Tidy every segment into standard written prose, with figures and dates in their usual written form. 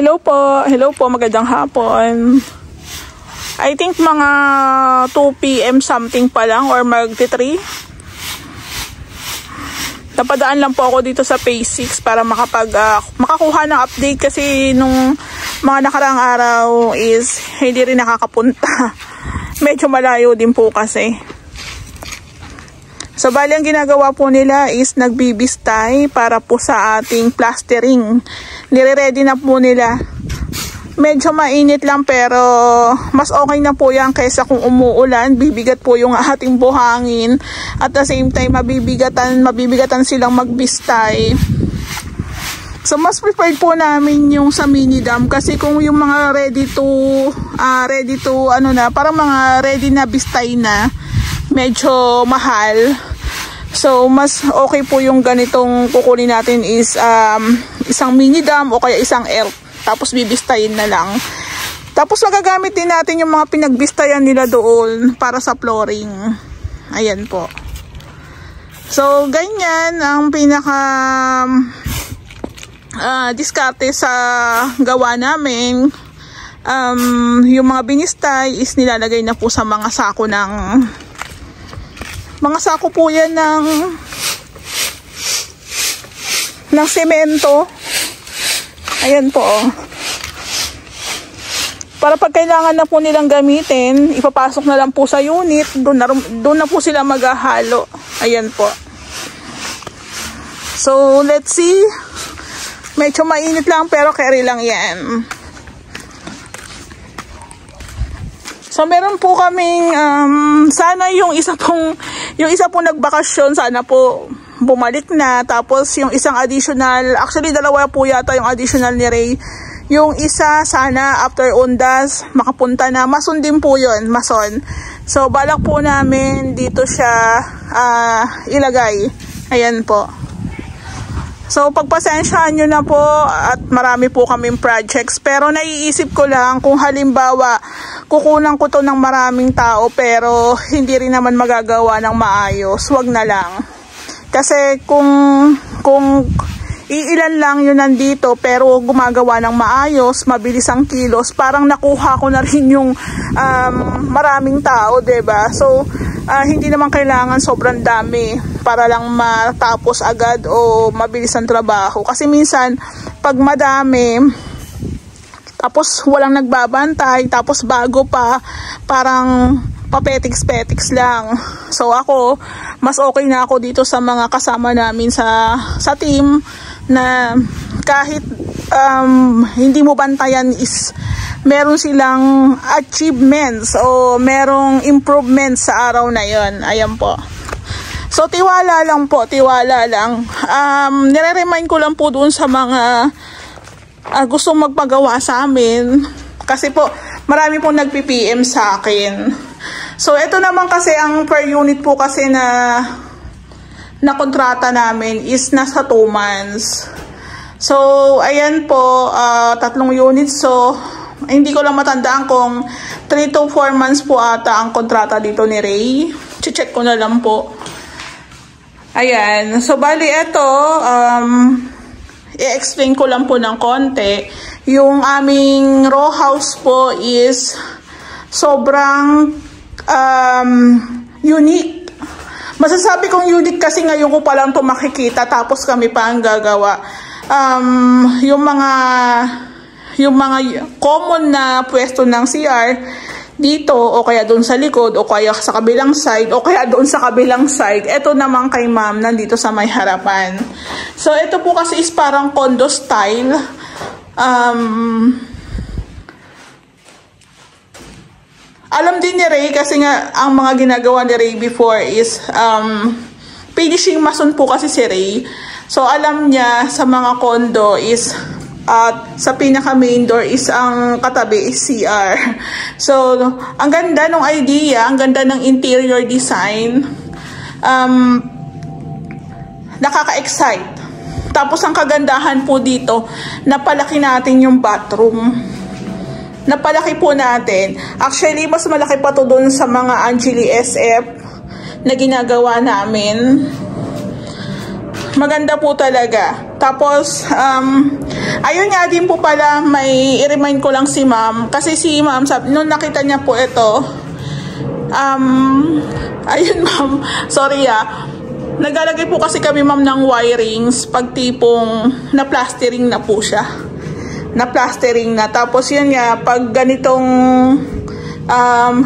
Hello po, magandang hapon. I think mga 2 PM something pa lang or magti-3. Napadaan lang po ako dito sa Phase 6 para makakuha ng update kasi nung mga nakaraang araw is hindi rin nakakapunta. Medyo malayo din po kasi. So bali ang ginagawa po nila is nagbibistay para po sa ating plastering. Nire-ready na po nila. Medyo mainit lang pero mas okay na po yan kaysa kung umuulan. Bibigat po yung ating buhangin. At the same time mabibigatan silang magbistay. So mas preferred po namin yung sa mini dam kasi kung yung mga ready to parang mga ready na bistay na, medyo mahal. So mas okay po yung ganitong kukunin natin is isang mini dam o kaya isang ERP, tapos bibistayin na lang. Tapos magagamit din natin yung mga pinagbistayan nila doon para sa flooring. Ayan po. So ganyan ang pinaka diskarte sa gawa namin. Yung mga binistay is nilalagay na po sa mga sako po yan ng semento. Ayan po. Para pag kailangan na po nilang gamitin, ipapasok na lang po sa unit. Doon na po sila maghahalo. Ayan po. So let's see. Medyo mainit lang pero carry lang yan. So meron po kaming sana yung isa pong nagbakasyon sana po bumalik na, tapos yung isang additional, actually dalawa po yata yung additional ni Ray. Yung isa sana after Undas makapunta na, Mason din po yun, Mason. So balak po namin dito siya ilagay. Ayan po. So pagpasensyahan nyo na po at marami po kaming projects. Pero naiisip ko lang kung halimbawa kukunan ko to ng maraming tao pero hindi rin naman magagawa ng maayos, wag na lang. Kasi kung iilan lang yun nandito pero gumagawa ng maayos, mabilis ang kilos, parang nakuha ko na rin yung maraming tao, diba? So hindi naman kailangan sobrang dami para lang matapos agad o mabilis ang trabaho. Kasi minsan pag madami tapos walang nagbabantay, tapos bago pa, parang papetiks-petiks lang. So ako, mas okay na ako dito sa mga kasama namin sa team na kahit hindi mo bantayan is meron silang achievements o merong improvements sa araw na yon. Ayan po. So tiwala lang po, tiwala lang. Nire-remind ko lang po doon sa mga gustong magpagawa sa amin. Kasi po, marami pong nagpi-PM sa akin. So ito naman kasi ang per unit po kasi na kontrata namin is nasa 2 months. So ayan po, 3 units. So hindi ko lang matandaan kung 3 to 4 months po ata ang kontrata dito ni Ray. Check ko na lang po. Ayan. So bali ito, i-explain ko lang po ng konti. Yung aming row house po is sobrang unique. Masasabi kong unique kasi ngayon ko pa lang ito makikita tapos kami pa ang gagawa. Yung mga common na pwesto ng CR dito o kaya doon sa likod o kaya sa kabilang side o kaya doon sa kabilang side, ito naman kay ma'am nandito sa may harapan. So ito po kasi is parang condo style. Alam din ni Ray kasi nga ang mga ginagawa ni Ray before is finishing mason po kasi si Ray. So alam niya sa mga condo is at sa pinaka main door is ang katabi is CR. So ang ganda ng idea, ang ganda ng interior design. Nakaka-excite. Tapos ang kagandahan po dito, napalaki natin yung bathroom. Napalaki po natin. Actually, mas malaki pa to doon sa mga Angeli SF na ginagawa namin. maganda po talaga. Tapos, ayun nga din po pala, may i-remind ko lang si ma'am. Kasi si ma'am, nung nakita niya po ito, ayun ma'am, sorry naglalagay po kasi kami ma'am ng wirings pag tipong na-plastering na po siya. Na-plastering na. Tapos yun nga, pag ganitong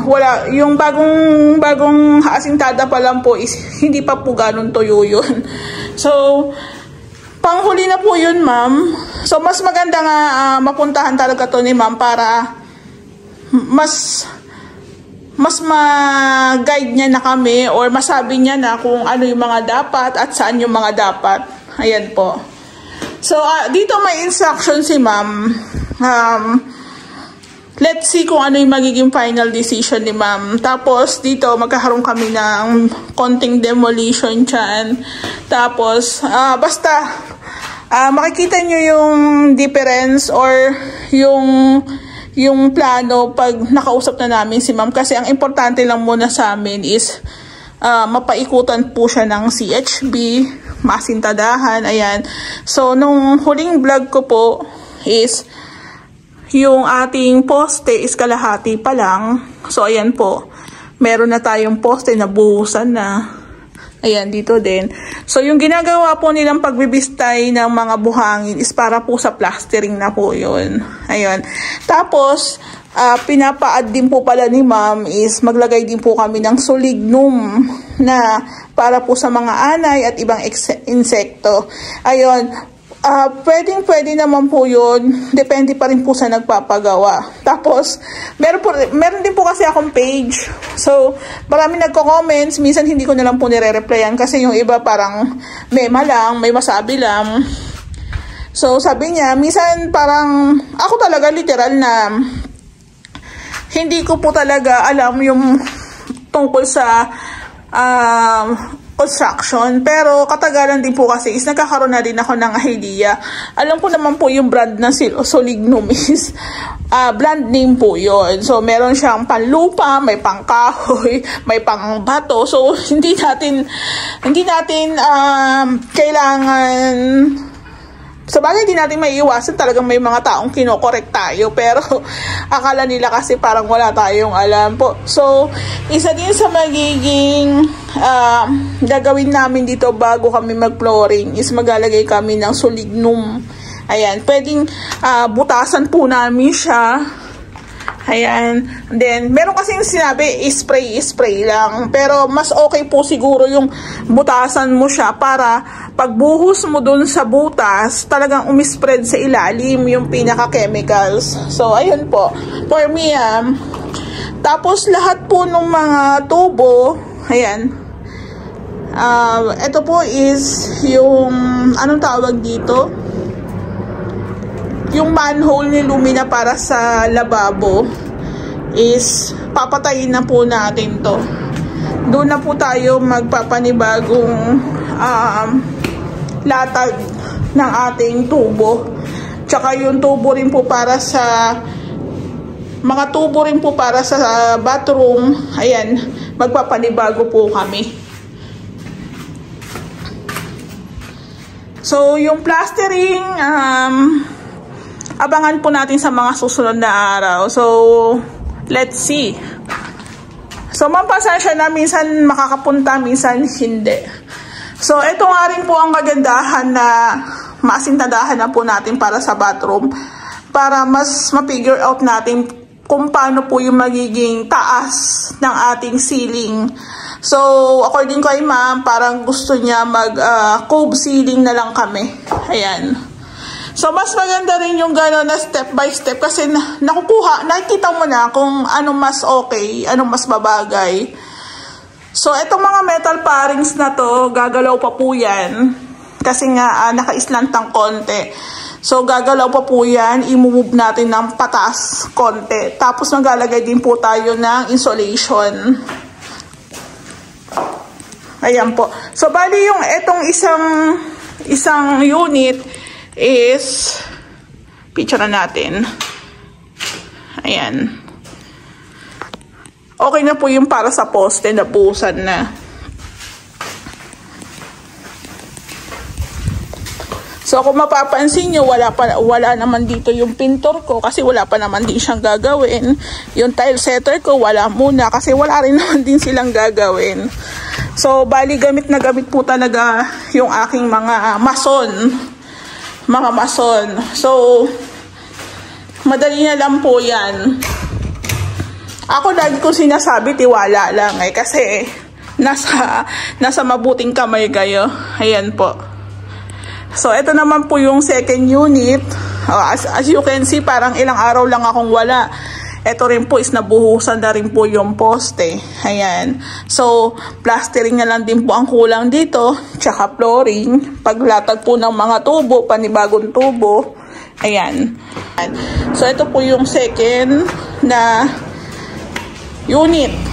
wala, yung bagong asintada pa lang po is hindi pa po ganun tuyo yun. So, panghuli na po yun ma'am. So, mas maganda nga mapuntahan talaga to ni ma'am para mas ma-guide niya na kami or masabi niya na kung ano yung mga dapat at saan yung mga dapat. Ayan po. So, dito may instruction si ma'am. Let's see kung ano yung magiging final decision ni ma'am. Tapos, dito magkakaroon kami ng konting demolition dyan. Tapos, basta, makikita nyo yung difference or yung plano pag nakausap na namin si ma'am. Kasi ang importante lang muna sa amin is mapaikutan po siya ng CHB, masintadahan, ayan. So, nung huling vlog ko po is yung ating poste is kalahati pa lang. So, ayan po. Meron na tayong poste na buhusan na. Ayan, dito din. So, yung ginagawa po nilang pagbibistay ng mga buhangin is para po sa plastering na po yun. Ayan. Tapos, pinapa-add din po pala ni ma'am is maglagay din po kami ng solignum na para po sa mga anay at ibang insekto. Ayun. Pwede naman po yun. Depende pa rin po sa nagpapagawa. Tapos, meron din po kasi akong page. So, marami nagko-comments. Minsan hindi ko na lang po nire-replyan kasi yung iba parang mema lang, may masabi lang. So, sabi niya, minsan parang ako talaga literal na hindi ko po talaga alam yung tungkol sa construction, pero katagalan din po kasi is nagkakaroon na din ako ng idea. Alam ko naman po yung brand ng Solignum is brand name po yon. So meron siyang panlupa, may pangkahoy, may pangbato. So hindi natin kailangan, sa bagay, di natin may iwasan. Talagang may mga taong kinokorek tayo. Pero, akala nila kasi parang wala tayong alam po. So, isa din sa magiging gagawin namin dito bago kami mag-flooring is maglalagay kami ng solignum. Ayan. Pwedeng butasan po namin siya. Ayan. Then, meron kasing sinabi, spray lang. Pero, mas okay po siguro yung butasan mo siya para pagbuhos mo dun sa butas, talagang umispread sa ilalim yung pinaka-chemicals. So, ayun po. For me, tapos, lahat po ng mga tubo, ayan. Ito po is yung, anong tawag dito? Yung manhole ni Lumina para sa lababo is papatayin na po natin to. Doon na po tayo magpapanibagong latag ng ating tubo. Tsaka yung tubo rin po para sa mga tubo rin po para sa bathroom. Ayan, magpapanibago po kami. So, yung plastering, abangan po natin sa mga susunod na araw. So, let's see. So, mampasensya na minsan makakapunta, minsan hindi. So, ito nga rin po ang kagandahan na masintadahan na po natin para sa bathroom para mas ma-figure out natin kung paano po yung magiging taas ng ating ceiling. So, according kay ma'am, parang gusto niya mag-cove ceiling na lang kami. Ayan. So, mas maganda rin yung gano'n na step by step kasi nakikita mo na kung anong mas okay, anong mas babagay. So, itong mga metal parings na to, gagalaw pa po yan. Kasi nga, naka-islantang konti. So, gagalaw pa po yan, i-move natin ng patas konti. Tapos, maglalagay din po tayo ng insulation. Ayan po. So, bali yung itong isang unit, is picture na natin. Ayan. Okay na po yung para sa poste na buhusan na. So kung mapapansin nyo, wala naman dito yung pintor ko kasi wala pa naman din siyang gagawin. Yung tile setter ko wala muna kasi wala rin naman din silang gagawin. So bali gamit na gamit po talaga yung aking mga mason. Mga mason. So madali na lang po yan. Ako lagi ko sinasabi tiwala lang kasi nasa mabuting kamay kayo. Ayan po. So, ito naman po yung second unit. As you can see, parang ilang araw lang akong wala. Ito rin po is nabuhusan na rin po yung poste. Ayan. So, plastering na lang din po ang kulang dito. Tsaka flooring. Paglatag po ng mga tubo, panibagong tubo. Ayan. So, ito po yung second na unit.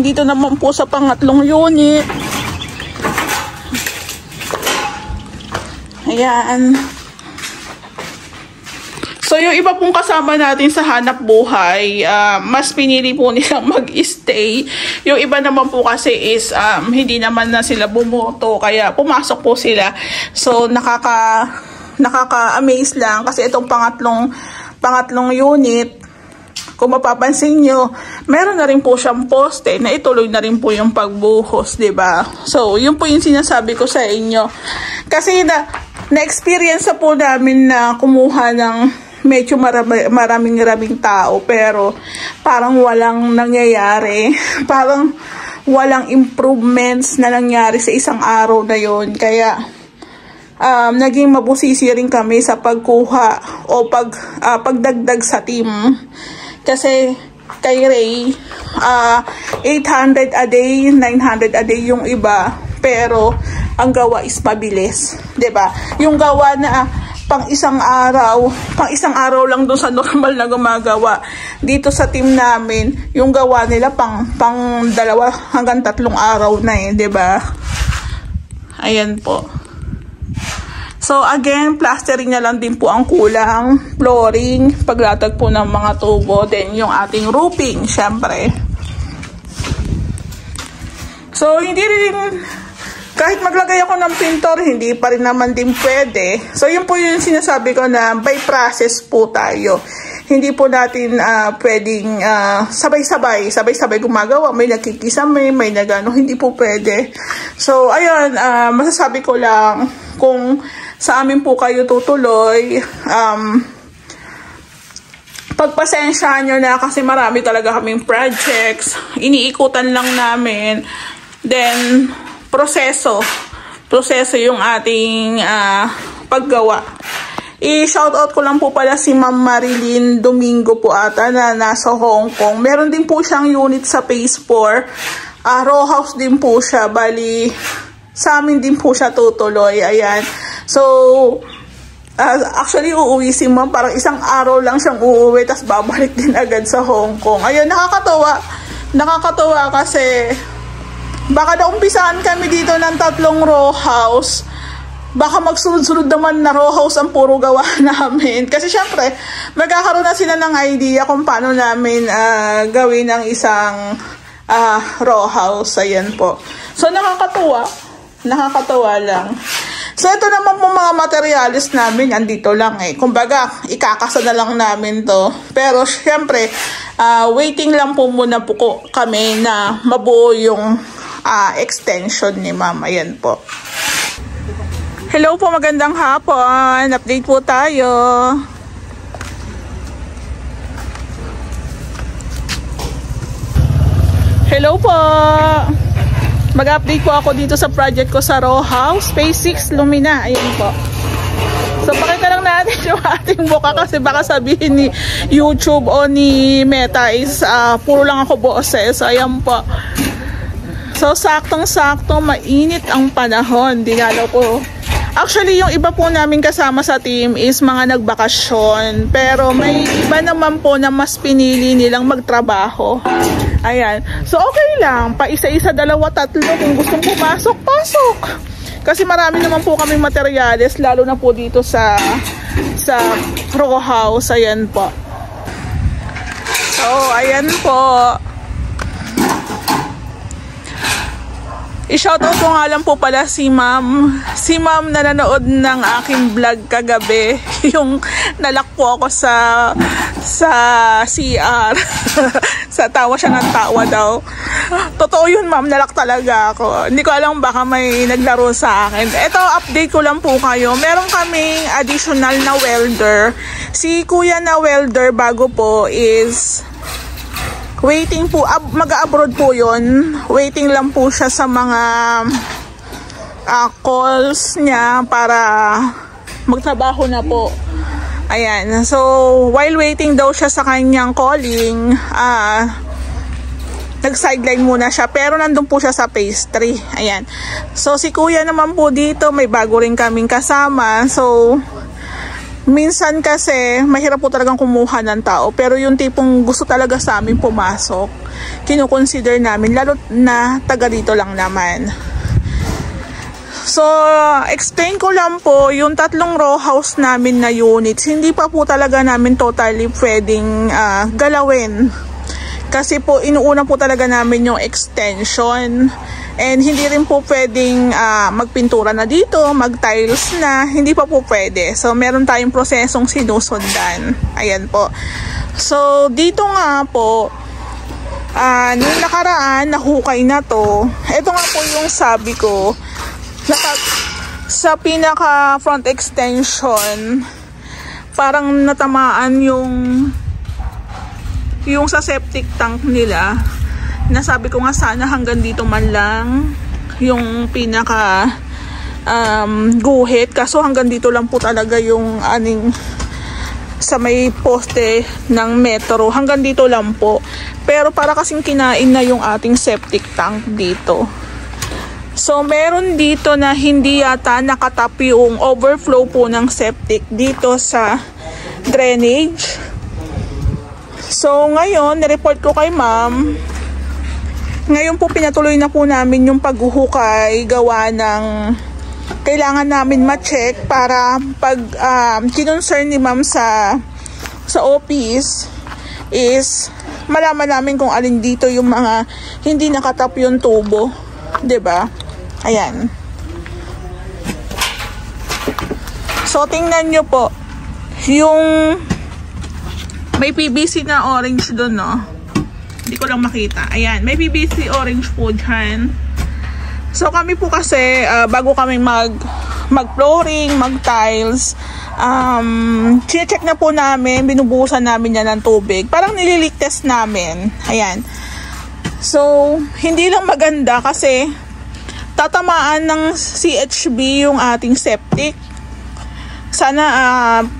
Dito naman po sa pangatlong unit. Ayan. So, yung iba pong kasama natin sa hanap buhay, mas pinili po nilang mag-stay. Yung iba naman po kasi is hindi naman na sila bumoto, kaya pumasok po sila. So, nakaka-amaze lang kasi itong pangatlong unit, kung mapapansin nyo, meron na rin po siyang poste na ituloy na rin po yung pagbuhos, diba? So, yun po yung sinasabi ko sa inyo. Kasi na-experience po namin na kumuha ng medyo maraming tao, pero parang walang nangyayari. Parang walang improvements na nangyari sa isang araw na yon. Kaya, naging mabusisi rin kami sa pagkuha o pagdagdag sa team. Kasi kay Ray, 800 a day, 900 a day yung iba, pero ang gawa is mabilis, 'di ba? Yung gawa na pang isang araw lang doon sa normal na gumagawa. Dito sa team namin, yung gawa nila pang 2 hanggang 3 araw na 'di ba? Ayan po. So, again, plastering na lang din po ang kulang, flooring, paglatag po ng mga tubo, then yung ating roofing, syempre. So, hindi rin, kahit maglagay ako ng pintor, hindi pa rin naman din pwede. So, yun po yung sinasabi ko na by process po tayo. Hindi po natin pwedeng sabay-sabay gumagawa. May nagkikisame, may nagano, hindi po pwede. So, ayun, masasabi ko lang, kung sa amin po kayo tutuloy, pagpasensyahan nyo na kasi marami talaga kaming projects, iniikutan lang namin, then proseso yung ating paggawa. I-shoutout ko lang po pala si Ma'am Marilyn Domingo po ata na nasa Hong Kong. Meron din po siyang unit sa Phase 4. Row house din po siya, bali sa amin din po siya tutuloy. Ayan. So, actually, uuwi si Ma'am. Parang isang araw lang siyang uuwi, tapos babalik din agad sa Hong Kong. Ayun, nakakatawa. Nakakatawa kasi baka naumpisahan kami dito ng 3 row house. Baka magsunod-sunod naman na row house ang puro gawa namin. Kasi syempre, magkakaroon na sila ng idea kung paano namin gawin ang isang row house. Ayan po. So, nakakatawa. Nakakatawa lang. So, ito naman po mga materialis namin, andito lang Kumbaga, ikakasa na lang namin to. Pero, syempre, waiting lang po muna po kami na mabuo yung extension ni Ma'am. Ayan po. Hello po, magandang hapon. Update po tayo. Hello po. Mag-update po ako dito sa project ko sa row house, Phase 6 Lumina. Ayan po. So, pakita lang natin yung ating buka kasi baka sabihin ni YouTube o ni Meta is puro lang ako boses. Ayan po. So, saktong-sakto, mainit ang panahon. Dinalaw po. Actually, yung iba po namin kasama sa team is mga nagbakasyon. Pero may iba naman po na mas pinili nilang magtrabaho. Ayan. So, okay lang. Pa-isa-isa, 2, 3. Kung gustong pumasok, pasok. Kasi marami naman po kaming materyales, lalo na po dito sa row house. Ayan po. So, ayan po. I-shoutout ko nga lang po pala si ma'am. Si ma'am na nanood ng aking vlog kagabi. Yung nalak po ako sa CR. Sa tawa siya ng tawa daw. Totoo yun ma'am, nalak talaga ako. Hindi ko alam baka may naglaro sa akin. Ito, update ko lang po kayo. Meron kaming additional na welder. Si kuya na welder bago po is waiting po, mag-abroad po yun. Waiting lang po siya sa mga calls niya para magtrabaho na po. Ayan. So, while waiting daw siya sa kanyang calling, nag-sideline muna siya. Pero nandun po siya sa phase 3. Ayan. So, si kuya naman po dito, may bago rin kaming kasama. So, minsan kasi, mahirap po talagang kumuha ng tao. Pero yung tipong gusto talaga sa amin pumasok, kinukonsider namin, lalo na taga dito lang naman. So, explain ko lang po, yung 3 row house namin na units, hindi pa po talaga namin totally pwedeng galawin. Kasi po, inuuna po talaga namin yung extension. And hindi rin po pwedeng magpintura na dito, mag-tiles na, hindi pa po pwede. So, meron tayong prosesong sinusundan. Ayan po. So, dito nga po, nung nakaraan, nahukay na to. Ito nga po yung sabi ko, sa pinaka front extension, parang natamaan yung sa septic tank nila. Nasabi ko nga sana hanggang dito man lang yung pinaka guhit, kaso hanggang dito lang po talaga yung aning sa may poste ng metro, hanggang dito lang po. Pero para kasing kinain na yung ating septic tank dito. So meron dito na hindi yata nakatap yung overflow po ng septic dito sa drainage. So ngayon, nireport ko kay ma'am. Ngayon po pinatuloy na po namin yung paghuhukay, gawa ng kailangan namin ma-check para pag kinonsern ni ma'am sa office is malaman namin kung alin dito yung mga hindi nakatap yung tubo, 'di ba? Ayan. So tingnan nyo po yung may PVC na orange doon, no? Hindi ko lang makita. Ayan, may PVC orange po dyan. So kami po kasi bago kami mag-flooring, mag-tiles, chine-check na po namin, binubuhusan namin yan ng tubig. Parang nilileak test namin. Ayan. So, hindi lang maganda kasi tatamaan ng CHB yung ating septic. Sana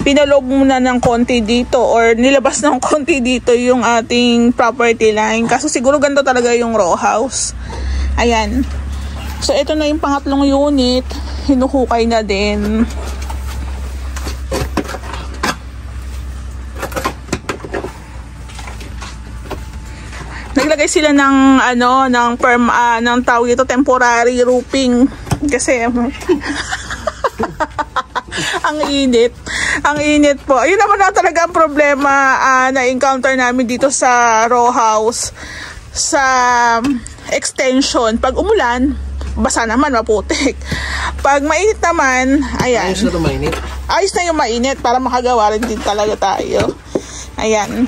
pinalog muna ng konti dito or nilabas ng konti dito yung ating property line. Kaso siguro ganito talaga yung row house. Ayan. So, ito na yung pangatlong unit. Hinuhukay na din. Naglagay sila ng ng tawag ito, temporary roofing kasi ang init po. Ayun naman na talaga ang problema na encounter namin dito sa row house, sa extension. Pag umulan, basa naman, maputik. Pag mainit naman, ayan. Ayos na ito mainit? Ayos na yung mainit para makagawa rin din talaga tayo. Ayan.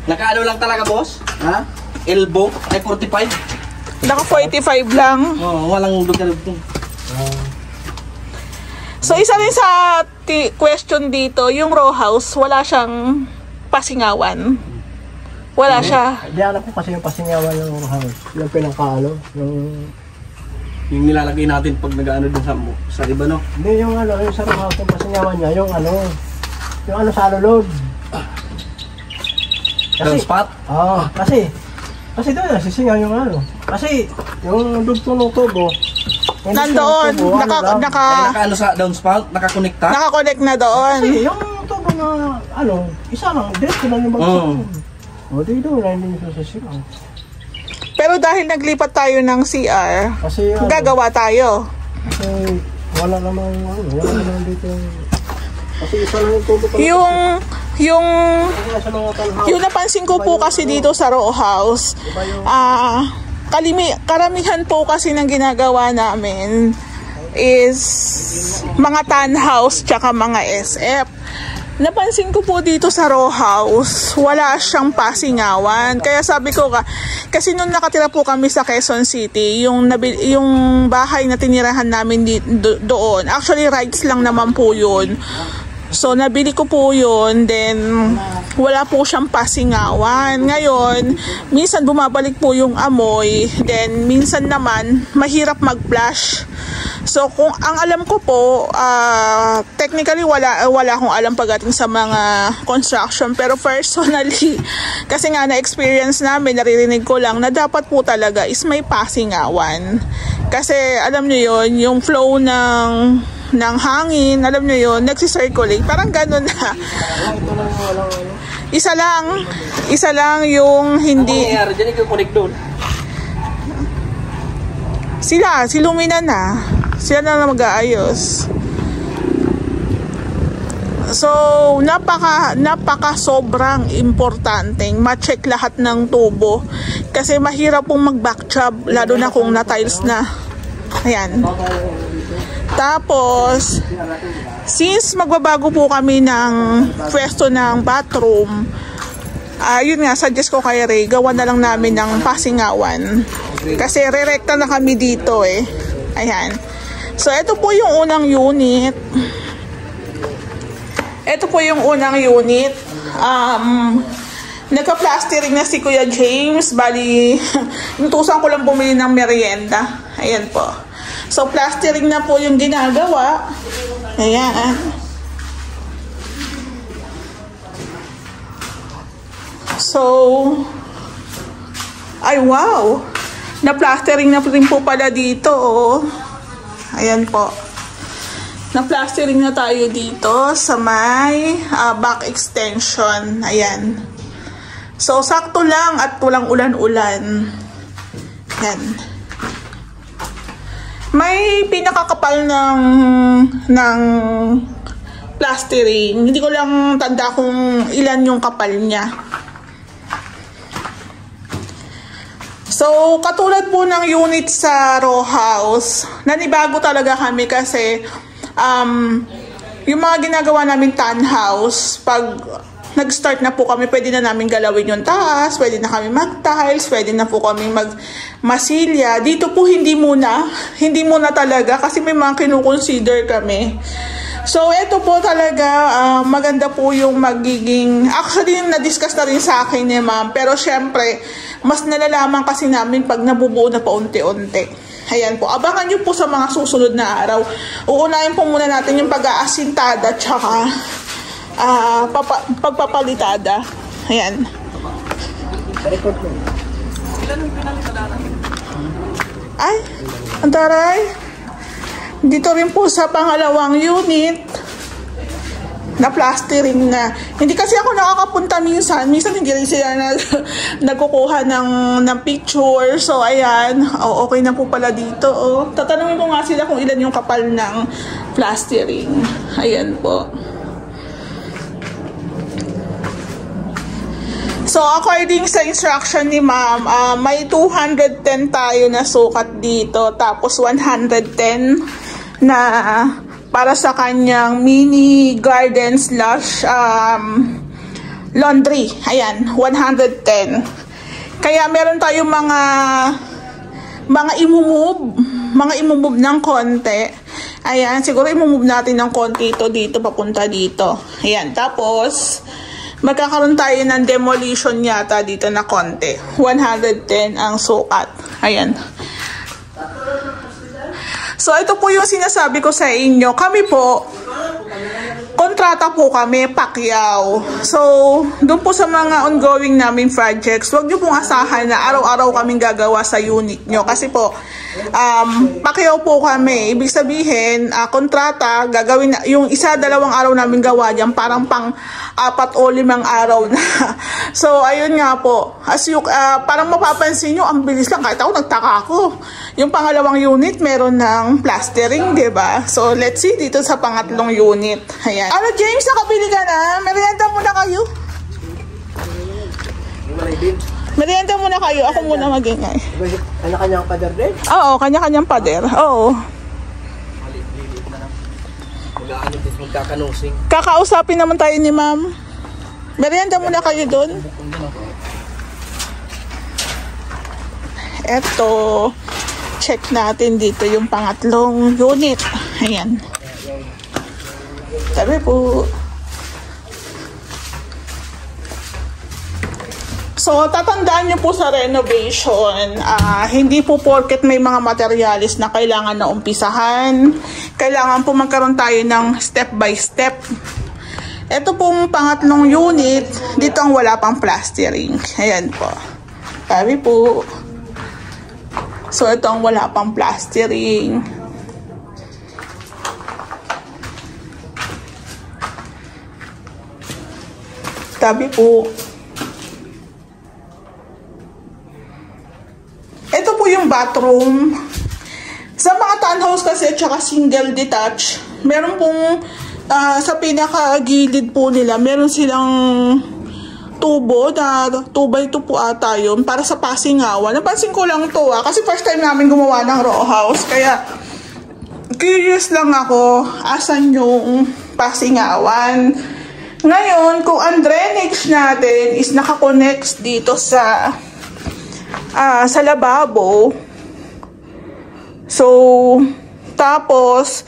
Nakaano lang talaga, boss? Ha? Elbow? Ay, 45? Naka 45 lang. Oo, walang dugtong. So, isa rin sa question dito, yung row house, wala siyang pasingawan. Wala siya. Hindi alam ko kasi yung pasingawan ng row house. Yung pinangkaano, yung nilalagay natin pag nag-ano dun sa iba, no? Hindi, yung yung sa row house, yung pasingawan niya, yung sa alulod. Down spot? Oo, kasi doon nasisingaw yung Kasi yung dugtong ng tubo, nandoon, naka sa down spout, nakakonekta? Nakakonect na doon. Kasi yung tubo na isa lang, diretso lang yung bagsak. O di doon na hindi nasisingaw. Pero dahil naglipat tayo ng CR, kasi gagawa tayo. Kasi wala naman dito. Kasi isa lang yung tubo. yung napansin ko po kasi dito sa row house, karamihan po kasi ng ginagawa namin is mga townhouse tsaka mga SF. Napansin ko po dito sa row house, wala siyang pasingawan. Kaya sabi ko kasi nung nakatira po kami sa Quezon City, yung bahay na tinirahan namin doon, actually rights lang naman po yun. So nabili ko po yun, then wala po siyang pasingawan. Ngayon, minsan bumabalik po yung amoy, then minsan naman mahirap mag-flush. So kung ang alam ko po, technically wala akong alam pagdating sa mga construction, pero personally kasi nga na-experience namin, naririnig ko lang na dapat po talaga is may pasingawan. Kasi alam niyo yon, yung flow ng hangin, alam nyo yun, nagsisirculate. Parang ganun na. Isa lang yung hindi... Ano dyan, ikaw-connect doon? Si Lumina na. Sila na mag-aayos. So, napaka sobrang importanteng ma-check lahat ng tubo. Kasi mahirap pong mag-back job, lalo na kung na-tiles na. Ayan. Tapos, since magbabago po kami ng pwesto ng bathroom, yun nga, suggest ko kay Ray, gawa na lang namin ng pasingawan. Kasi re-recta na kami dito eh. Ayan. So, ito po yung unang unit. Nagka-plastering na si Kuya James. Bali, intusan ko lang bumili ng merienda. Ayan po. So, plastering na po yung ginagawa. Ayan. So, ay wow! Na-plastering na rin po pala dito, oh. Ayan po. Na-plastering na tayo dito sa may back extension. Ayan. So, sakto lang at walang ulan-ulan. Ayan. May pinakakapal ng plastering. Hindi ko lang tanda kung ilan yung kapal niya. So, katulad po ng unit sa row house, nanibago talaga kami kasi yung mga ginagawa namin townhouse, pag nag-start na po kami, pwede na namin galawin yung taas, pwede na kami mag-tiles, pwede na po kami mag-masilya. Dito po hindi muna talaga kasi may mga kinukonsider kami. So, ito po talaga, maganda po yung magiging, actually, na-discuss na rin sa akin ni ma'am, pero syempre, mas nalalaman kasi namin pag nabubuo na paunti-unti. Ayan po, abangan nyo po sa mga susunod na araw. Uunahin po muna natin yung pag-aasintada, tsaka pagpapalitada. Ayan. Ay, ang taray. Dito rin po sa pangalawang unit, na plastering na. Hindi kasi ako nakakapunta minsan. Minsan hindi rin sila nagkukuha ng picture. So, ayan. Oh, okay na po pala dito. Oh. Tatanungin ko nga sila kung ilan yung kapal ng plastering. Ayan po. So, according sa instruction ni ma'am, may 210 tayo na sukat dito. Tapos, 110 na para sa kanyang mini garden slash laundry. Ayan, 110. Kaya meron tayong mga imumove ng konti. Ayan, siguro imumove natin ng konti ito dito, papunta dito. Ayan, tapos magkakaroon tayo ng demolition yata dito na konti. 110 ang sukat. Ayan. So, ito po yung sinasabi ko sa inyo. Kami po, kontrata po kami, Pacquiao. So, doon po sa mga ongoing namin projects, huwag nyo pong asahan na araw-araw kaming gagawa sa unit nyo. Kasi po, pakiyaw po kami. Ibig sabihin, kontrata, gagawin na, yung 1-2 araw namin gawa dyan, parang pang 4 o 5 araw na. So, ayun nga po. Parang mapapansin nyo, ang bilis lang. Kahit ako, nagtaka ako. Yung pangalawang unit, meron ng plastering, diba? So, let's see dito sa pangatlong unit. Ayan. Ano, James, nakabili ka na? Merienda muna kayo. Merienda muna kayo. Ako muna magingay. Kanya-kanyang pader din? Oo, kanya-kanyang pader. Oo. Magkakanusing. Kakausapin naman tayo ni ma'am. Merienda muna kayo doon. Eto. Check natin dito yung pangatlong unit. Ayan. Sabi po. So, tatandaan nyo po sa renovation, hindi po porket may mga materialis na kailangan na umpisahan. Kailangan po magkaroon tayo ng step by step. Ito pong pangatlong unit, dito ang wala pang plastering. Ayan po. Sabi po. So, ito ang wala pang plastering. Sabi po. Ito po yung bathroom. Sa mga townhouse kasi, tsaka single detached, meron pong, sa pinaka-gilid po nila, meron silang tubo na 2x2 po ata yun, para sa pasingawan. Napansin ko lang to kasi first time namin gumawa ng row house, kaya curious lang ako, asan yung pasingawan. Ngayon, kung ang drainage natin is nakakonect dito sa lababo. So, tapos,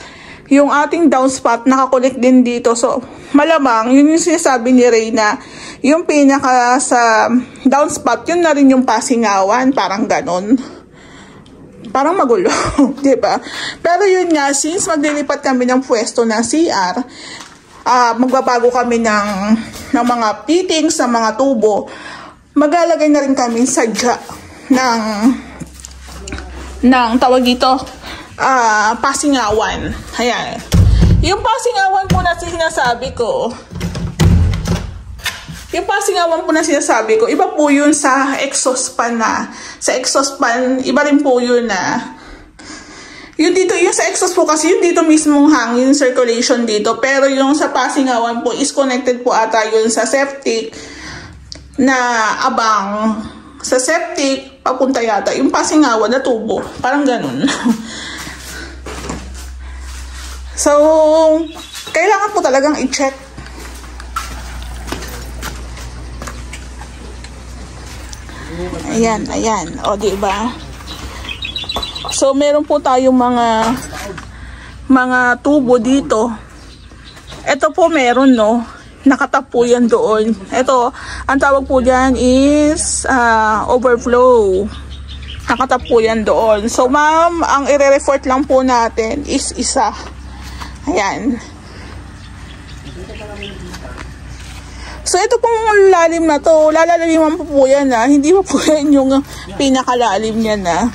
yung ating downspout nakakolect din dito. So, malamang, yun yung sinasabi ni Reyna, yung pinaka sa downspout, yun na rin yung pasingawan. Parang ganon. Parang magulo. Diba? Pero yun nga, since maglilipat kami ng pwesto ng CR, magbabago kami ng mga fittings, ng mga tubo, maglalagay na rin kami sadya ng tawag dito, pasingawan. Ayan. Yung pasingawan po na sinasabi ko, iba po yun sa exhaust fan na. Sa exhaust fan, iba rin po yun na. Yung dito, yung sa exhaust po kasi, yung dito mismong hangin, circulation dito. Pero yung sa pasingawan po, is connected po ata yun sa septic, na abang sa septic, papunta yata yung pasingawan na tubo. Parang ganun. So, kailangan po talagang i-check. Ayan, ayan. O, diba? So, meron po tayong mga tubo dito. Ito po meron, no? Nakatap po yan doon. Ito, ang tawag po dyan is overflow. Nakatap po yan doon. So, ma'am, ang i-report lang po natin is isa. Ayan. So, ito pong lalim na to. Lalaliman po yan, ha. Hindi po yan yung pinakalalim niya, na.